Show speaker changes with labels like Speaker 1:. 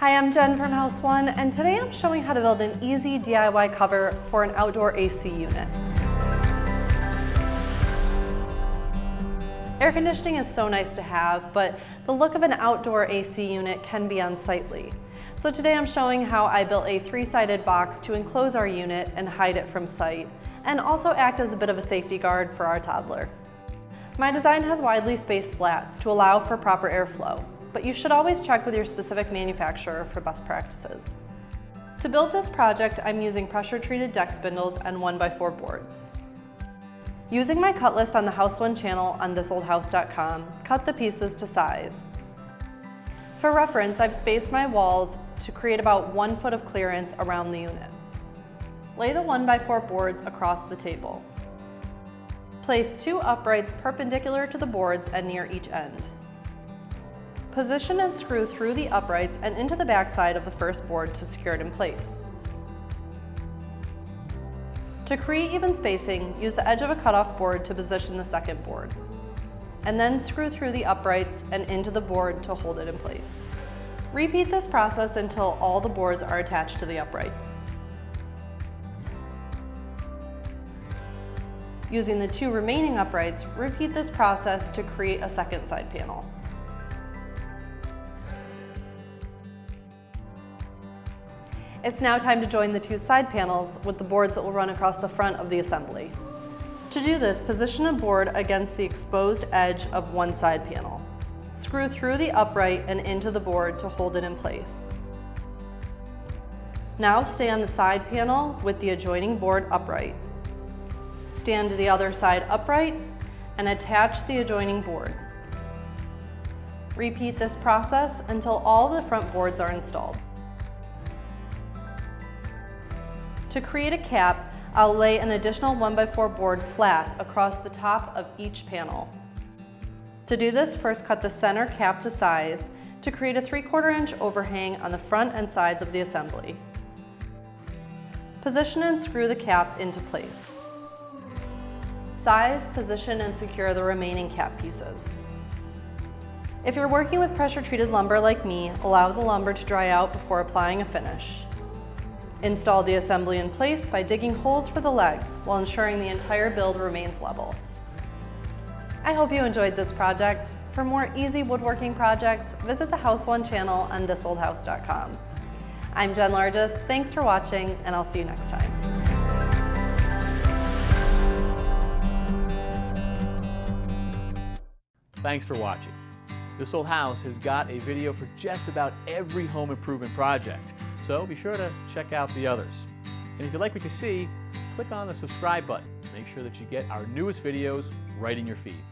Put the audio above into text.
Speaker 1: Hi, I'm Jen from House One, and today I'm showing how to build an easy DIY cover for an outdoor AC unit. Air conditioning is so nice to have, but the look of an outdoor AC unit can be unsightly. So today I'm showing how I built a three-sided box to enclose our unit and hide it from sight, and also act as a bit of a safety guard for our toddler. My design has widely spaced slats to allow for proper airflow, but you should always check with your specific manufacturer for best practices. To build this project, I'm using pressure-treated deck spindles and 1x4 boards. Using my cut list on the House One channel on thisoldhouse.com, cut the pieces to size. For reference, I've spaced my walls to create about 1 foot of clearance around the unit. Lay the 1x4 boards across the table. Place 2 uprights perpendicular to the boards and near each end. Position and screw through the uprights and into the back side of the first board to secure it in place. To create even spacing, use the edge of a cutoff board to position the second board, and then screw through the uprights and into the board to hold it in place. Repeat this process until all the boards are attached to the uprights. Using the 2 remaining uprights, repeat this process to create a second side panel. It's now time to join the 2 side panels with the boards that will run across the front of the assembly. To do this, position a board against the exposed edge of one side panel. Screw through the upright and into the board to hold it in place. Now stay on the side panel with the adjoining board upright. Stand to the other side upright and attach the adjoining board. Repeat this process until all of the front boards are installed. To create a cap, I'll lay an additional 1x4 board flat across the top of each panel. To do this, first cut the center cap to size to create a 3/4 inch overhang on the front and sides of the assembly. Position and screw the cap into place. Size, position, and secure the remaining cap pieces. If you're working with pressure-treated lumber like me, allow the lumber to dry out before applying a finish. Install the assembly in place by digging holes for the legs while ensuring the entire build remains level. I hope you enjoyed this project. For more easy woodworking projects, visit the House One channel on thisoldhouse.com. I'm Jenn Largesse, thanks for watching, and I'll see you next time.
Speaker 2: Thanks for watching. This Old House has got a video for just about every home improvement project, so be sure to check out the others. And if you like what you see, click on the subscribe button to make sure that you get our newest videos right in your feed.